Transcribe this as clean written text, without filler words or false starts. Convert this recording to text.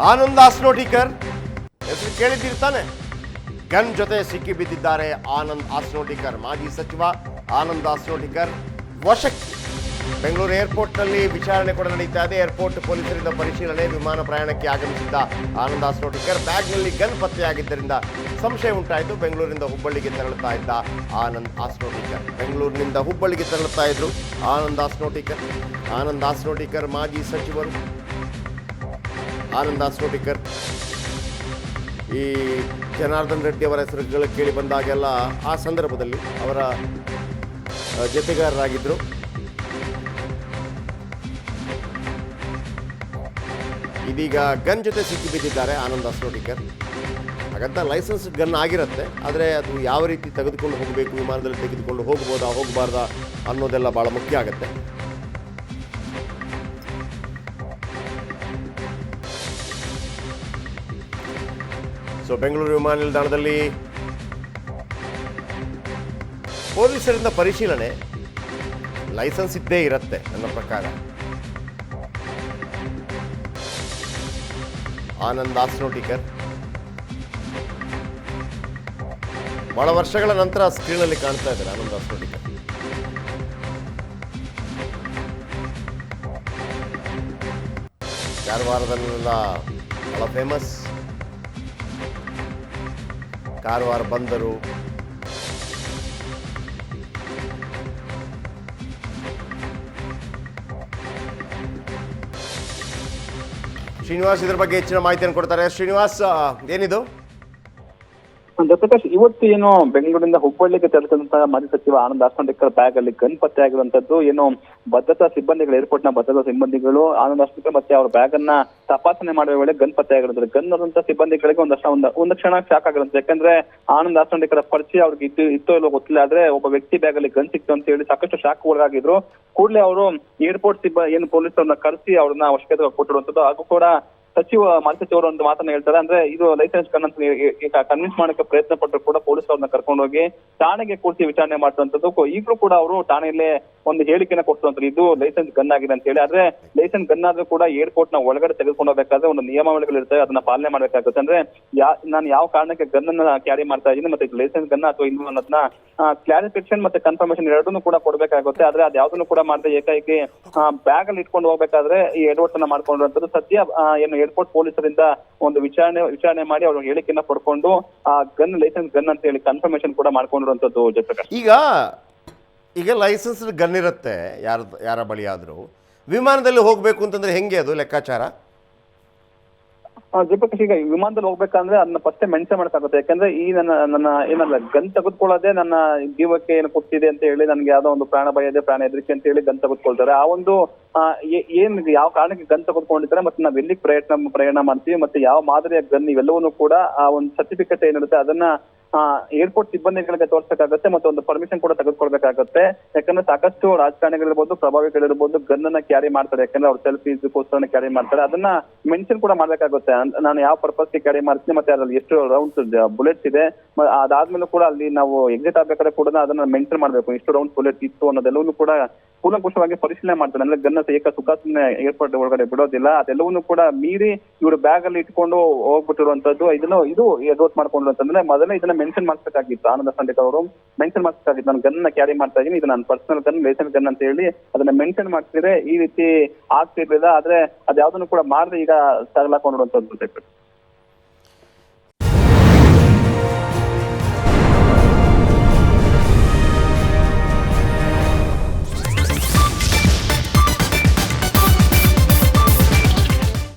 ಆನಂದ್ ಆಸ್ನೋಟಿಕರ್ ಹೆಸರು ಕೇಳಿದ್ದಿರ್ತಾನೆ. ಗನ್ ಜೊತೆ ಸಿಕ್ಕಿ ಬಿದ್ದಿದ್ದಾರೆ ಆನಂದ್ ಆಸ್ನೋಟಿಕರ್. ಮಾಜಿ ಸಚಿವ ಆನಂದ್ ಆಸ್ನೋಟಿಕರ್ ವಶಕ್ಕೆ. ಬೆಂಗಳೂರು ಏರ್ಪೋರ್ಟ್ನಲ್ಲಿ ವಿಚಾರಣೆ ಕೂಡ ನಡೀತಾ ಇದೆ. ಏರ್ಪೋರ್ಟ್ ಪೊಲೀಸರಿಂದ ಪರಿಶೀಲನೆ. ವಿಮಾನ ಪ್ರಯಾಣಕ್ಕೆ ಆಗಮಿಸಿದ್ದ ಆನಂದ್ ಆಸ್ನೋಟಿಕರ್ ಬ್ಯಾಗ್ನಲ್ಲಿ ಗನ್ ಪತ್ತೆಯಾಗಿದ್ದರಿಂದ ಸಂಶಯ ಉಂಟಾಯಿತು. ಬೆಂಗಳೂರಿನಿಂದ ಹುಬ್ಬಳ್ಳಿಗೆ ತೆರಳುತ್ತಾ ಇದ್ದ ಆನಂದ್ ಆಸ್ನೋಟಿಕರ್. ಬೆಂಗಳೂರಿನಿಂದ ಹುಬ್ಬಳ್ಳಿಗೆ ತೆರಳುತ್ತಾ ಇದ್ರು ಆನಂದ್ ಆಸ್ನೋಟಿಕರ್. ಆನಂದ್ ಆಸ್ನೋಟಿಕರ್ ಮಾಜಿ ಸಚಿವರು. ಆನಂದ್ ಆಸ್ನೋಟಿಕರ್ ಈ ಜನಾರ್ದನ್ ರೆಡ್ಡಿ ಅವರ ಹೆಸರುಗಳು ಕೇಳಿ ಬಂದಾಗೆಲ್ಲ ಆ ಸಂದರ್ಭದಲ್ಲಿ ಅವರ ಜೊತೆಗಾರರಾಗಿದ್ದರು. ಇದೀಗ ಗನ್ ಜೊತೆ ಸಿಕ್ಕಿ ಬಿದ್ದಿದ್ದಾರೆ ಆನಂದ್ ಆಸ್ನೋಟಿಕರ್. ಹಾಗಂತ ಲೈಸೆನ್ಸ್ ಗನ್ ಆಗಿರುತ್ತೆ, ಆದರೆ ಅದು ಯಾವ ರೀತಿ ತೆಗೆದುಕೊಂಡು ಹೋಗಬೇಕು, ವಿಮಾನದಲ್ಲಿ ತೆಗೆದುಕೊಂಡು ಹೋಗ್ಬೋದಾ ಹೋಗಬಾರ್ದಾ ಅನ್ನೋದೆಲ್ಲ ಭಾಳ ಮುಖ್ಯ ಆಗುತ್ತೆ. ಸೊ ಬೆಂಗಳೂರು ವಿಮಾನ ನಿಲ್ದಾಣದಲ್ಲಿ ಪೊಲೀಸರಿಂದ ಪರಿಶೀಲನೆ. ಲೈಸೆನ್ಸ್ ಇದ್ದೇ ಇರುತ್ತೆ ನನ್ನ ಪ್ರಕಾರ. ಆನಂದ್ ಆಸ್ನೋಟಿಕರ್ ಬಹಳ ವರ್ಷಗಳ ನಂತರ ಸ್ಕ್ರೀನಲ್ಲಿ ಕಾಣ್ತಾ ಇದ್ದಾರೆ. ಆನಂದ್ ಆಸ್ನೋಟಿಕರ್ ಕಾರವಾರದಲ್ಲೆಲ್ಲ ಬಹಳ ಫೇಮಸ್. ಕಾರವಾರ ಬಂದರು. ಶ್ರೀನಿವಾಸ್ ಇದರ ಬಗ್ಗೆ ಹೆಚ್ಚಿನ ಮಾಹಿತಿಯನ್ನು ಕೊಡ್ತಾರೆ. ಶ್ರೀನಿವಾಸ್, ಏನಿದು? ಜಯಪ್ರಕಾಶ್, ಇವತ್ತು ಏನು ಬೆಂಗಳೂರಿನಿಂದ ಹುಬ್ಬಳ್ಳಿಗೆ ತೆರಳುತ್ತಿದ್ದಂತಹ ಮಾಜಿ ಸಚಿವ ಆನಂದ್ ಆಸ್ನೋಟಿಕರ್ ಬ್ಯಾಗ್ ಅಲ್ಲಿ ಗನ್ ಪತ್ತೆ ಆಗಿರುವಂತದ್ದು. ಏನು ಭದ್ರತಾ ಸಿಬ್ಬಂದಿಗಳು, ಏರ್ಪೋರ್ಟ್ ನ ಭದ್ರತಾ ಸಿಬ್ಬಂದಿಗಳು ಆನಂದ್ ಆಸ್ನೋಟಿಕರ್ ಮತ್ತೆ ಅವ್ರ ಬ್ಯಾಗ್ ಅನ್ನ ತಪಾಸಣೆ ಮಾಡುವ ವೇಳೆ ಗನ್ ಪತ್ತೆ ಆಗಿರೋದ್ರೆ ಗನ್ ಇರುವಂತಹ ಸಿಬ್ಬಂದಿಗಳಿಗೆ ಒಂದು ಕ್ಷಣ ಶಾಕ್ ಆಗಿರುತ್ತೆ. ಯಾಕಂದ್ರೆ ಆನಂದ್ ಆಸ್ನೋಟಿಕರ್ ಪರಿಚಯ ಅವ್ರಿಗೆ ಇತ್ತೋ ಇಲ್ಲೋ ಗೊತ್ತಿಲ್ಲ, ಆದ್ರೆ ಒಬ್ಬ ವ್ಯಕ್ತಿ ಬ್ಯಾಗ್ ಅಲ್ಲಿ ಗನ್ ಸಿಕ್ತು ಅಂತ ಹೇಳಿ ಸಾಕಷ್ಟು ಶಾಕ್ ಒಳಗಾಗಿದ್ರು. ಕೂಡಲೇ ಅವರು ಏರ್ಪೋರ್ಟ್ ಏನು ಪೊಲೀಸರನ್ನ ಕರೆಸಿ ಅವ್ರನ್ನ ವಶಕ್ಕೆ ಕೊಟ್ಟಿರುವಂತದ್ದು. ಹಾಗೂ ಕೂಡ ಮಾಜಿ ಸಚಿವರು ಒಂದು ಮಾತನ್ನ ಹೇಳ್ತಾರೆ. ಅಂದ್ರೆ ಇದು ಲೈಸೆನ್ಸ್ ಗನ್ ಅಂತ ಕನ್ವಿನ್ಸ್ ಮಾಡಕ್ಕೆ ಪ್ರಯತ್ನ ಪಟ್ಟರು ಕೂಡ ಪೊಲೀಸ್ ಅವ್ರನ್ನ ಕರ್ಕೊಂಡೋಗಿ ಠಾಣೆಗೆ ಕೂರಿಸಿ ವಿಚಾರಣೆ ಮಾಡುವಂತದ್ದು. ಈಗಲೂ ಕೂಡ ಅವರು ಠಾಣೆಯಲ್ಲೇ ಒಂದು ಹೇಳಿಕೆನ ಕೊಡ್ತಂತಾರೆ, ಇದು ಲೈಸೆನ್ಸ್ ಗನ್ ಆಗಿದೆ ಅಂತ ಹೇಳಿ. ಆದ್ರೆ ಲೈಸೆನ್ಸ್ ಗನ್ ಆದ್ರೂ ಕೂಡ ಏರ್ಪೋರ್ಟ್ ನ ಒಳಗಡೆ ತೆಗೆದುಕೊಂಡು ಹೋಗ್ಬೇಕಾದ್ರೆ ಒಂದು ನಿಯಮಾವಳಿಗಳು ಇರ್ತವೆ, ಅದನ್ನ ಪಾಲನೆ ಮಾಡ್ಬೇಕಾಗುತ್ತೆ. ಅಂದ್ರೆ ನಾನು ಯಾವ ಕಾರಣಕ್ಕೆ ಗನ್ ಅನ್ನ ಕ್ಯಾರಿ ಮಾಡ್ತಾ ಇದ್ದೀನಿ ಮತ್ತೆ ಲೈಸೆನ್ಸ್ ಗನ್ ಅಥವಾ ಇನ್ನು ಅನ್ನೋದನ್ನ ಕ್ಲಾರಿಫಿಕೇಶನ್ ಮತ್ತೆ ಕನ್ಫರ್ಮೇಶನ್ ಎರಡನ್ನೂ ಕೂಡ ಕೊಡ್ಬೇಕಾಗುತ್ತೆ. ಆದ್ರೆ ಅದ್ ಯಾವ್ದನ್ನು ಕೂಡ ಮಾಡದೆ ಏಕಾಏಕಿ ಬ್ಯಾಗ್ ಅಲ್ಲಿ ಇಟ್ಕೊಂಡು ಹೋಗ್ಬೇಕಾದ್ರೆ ಈ ಎಡವಟ್ ಅನ್ನ ಮಾಡ್ಕೊಂಡಿರುವಂತದ್ದು. ಸದ್ಯ ಏನು ಏರ್ಪೋರ್ಟ್ ಪೊಲೀಸರಿಂದ ಒಂದು ವಿಚಾರಣೆ ಮಾಡಿ ಅವ್ರ ಹೇಳಿಕೆಯನ್ನ ಪಡ್ಕೊಂಡು ಆ ಗನ್ ಲೈಸೆನ್ಸ್ ಗನ್ ಅಂತ ಹೇಳಿ ಕನ್ಫರ್ಮೇಶನ್ ಕೂಡ ಮಾಡ್ಕೊಂಡಿರುವಂತದ್ದು. ಜಯಪ್ರಕಾಶ್, ಈಗ ಲೈಸೆನ್ಸ್ ಗನ್ ಇರುತ್ತೆ ಯಾರ ಬಳಿ ಆದ್ರೂ, ವಿಮಾನದಲ್ಲಿ ಹೋಗ್ಬೇಕು ಅಂತಂದ್ರೆ ಹೆಂಗೆ ಅದು ಲೆಕ್ಕಾಚಾರ? ಜಯಪ್ರಕಾಶ್, ಈಗ ವಿಮಾನದಲ್ಲಿ ಹೋಗ್ಬೇಕಂದ್ರೆ ಅದನ್ನ ಫಸ್ಟ್ ಮೆನ್ಷನ್ ಮಾಡಕ್ಕಾಗುತ್ತೆ. ಯಾಕಂದ್ರೆ ಈ ನನ್ನ ಏನಲ್ಲ ಗನ್ ತೆಗೆದುಕೊಳ್ಳೋದೇ ನನ್ನ ಜೀವಕ್ಕೆ ಏನು ಕೊಡ್ತಿದೆ ಅಂತ ಹೇಳಿ, ನನ್ಗೆ ಯಾವ್ದೋ ಒಂದು ಪ್ರಾಣ ಭಯ ಇದೆ, ಪ್ರಾಣ ಹೆದರಿಕೆ ಅಂತ ಹೇಳಿ ಗನ್ ತೆಗೆದುಕೊಳ್ತಾರೆ. ಆ ಒಂದು ಏನ್ ಯಾವ ಕಾರಣಕ್ಕೆ ಗನ್ ತೆಗೆದುಕೊಂಡಿದ್ದಾರೆ ಮತ್ತೆ ನಾವ್ ಎಲ್ಲಿ ಪ್ರಯಾಣ ಮಾಡ್ತೀವಿ ಮತ್ತೆ ಯಾವ ಮಾದರಿಯ ಗನ್ ಇವೆಲ್ಲವನ್ನೂ ಕೂಡ ಆ ಒಂದು ಸರ್ಟಿಫಿಕೇಟ್ ಏನಿರುತ್ತೆ ಅದನ್ನ ಏರ್ಪೋರ್ಟ್ ಸಿಬ್ಬಂದಿಗಳಿಗೆ ತೋರ್ಸಬೇಕಾಗುತ್ತೆ ಮತ್ತೆ ಒಂದು ಪರ್ಮಿಷನ್ ಕೂಡ ತೆಗೆದುಕೊಳ್ಬೇಕಾಗುತ್ತೆ. ಯಾಕಂದ್ರೆ ಸಾಕಷ್ಟು ರಾಜಕಾರಣಿಗಳಿರ್ಬೋದು, ಪ್ರಭಾವಿಗಳಿರ್ಬೋದು ಗನ್ ಅನ್ನ ಕ್ಯಾರಿ ಮಾಡ್ತಾರೆ. ಯಾಕಂದ್ರೆ ಅವ್ರು ಸೆಲ್ಫೀಸ್ಗೋಸ್ಕರ ಕ್ಯಾರಿ ಮಾಡ್ತಾರೆ. ಅದನ್ನ ಮೆನ್ಷನ್ ಕೂಡ ಮಾಡ್ಬೇಕಾಗುತ್ತೆ. ನಾನು ಯಾವ ಪರ್ಪಸ್ಗೆ ಕ್ಯಾರಿ ಮಾಡ್ತೀನಿ ಮತ್ತೆ ಅದ್ರಲ್ಲಿ ಎಷ್ಟು ರೌಂಡ್ಸ್ ಬುಲೆಟ್ಸ್ ಇದೆ, ಅದಾದ್ಮೇಲೆ ಕೂಡ ಅಲ್ಲಿ ನಾವು ಎಕ್ಸಿಟ್ ಆಗ್ಬೇಕಾದ್ರೆ ಕೂಡ ಅದನ್ನ ಮೆನ್ಷನ್ ಮಾಡ್ಬೇಕು, ಇಷ್ಟು ರೌಂಡ್ ಬುಲೆಟ್ ಇತ್ತು ಅನ್ನೋದೆಲ್ಲವನ್ನೂ ಕೂಡ ಕೂಲಂಕುಷವಾಗಿ ಪರಿಶೀಲನೆ ಮಾಡ್ತಾರೆ. ಅಂದ್ರೆ ಗನ್ನ ಏಕ ಸುಖಾಸನೆ ಏರ್ಪೋರ್ಟ್ ಒಳಗಡೆ ಬಿಡೋದಿಲ್ಲ. ಅದೆಲ್ಲವನ್ನೂ ಕೂಡ ಮೀರಿ ಇವರು ಬ್ಯಾಗ್ ಅಲ್ಲಿ ಇಟ್ಕೊಂಡು ಹೋಗ್ಬಿಟ್ಟಿರುವಂತದ್ದು. ಇದು ಎಡವಟ್ ಮಾಡ್ಕೊಂಡಿರುವಂತಂದ್ರೆ ಮೊದಲೇ ಇದನ್ನ ಮೆನ್ಷನ್ ಮಾಡ್ಬೇಕಾಗಿತ್ತು. ಆನಂದ್ ಆಸ್ನೋಟಿಕರ್ ಅವರು ಮೆನ್ಷನ್ ಮಾಡ್ಬೇಕಾಗಿತ್ತು, ನಾನು ಗನ್ನ ಕ್ಯಾರಿ ಮಾಡ್ತಾ ಇದೀನಿ, ಇದು ನನ್ನ ಪರ್ಸನಲ್ ಗನ್, ಲೈಸೆನ್ಸ್ ಗನ್ ಅಂತ ಹೇಳಿ ಅದನ್ನ ಮೆನ್ಷನ್ ಮಾಡ್ತಿದ್ರೆ ಈ ರೀತಿ ಆಗ್ತಿರ್ಲಿಲ್ಲ. ಆದ್ರೆ ಅದ್ಯಾವ್ದನ್ನು ಕೂಡ ಮಾಡದೆ ಈಗ ತಗಲಾಕೊಂಡಿರುವಂತದ್ದು.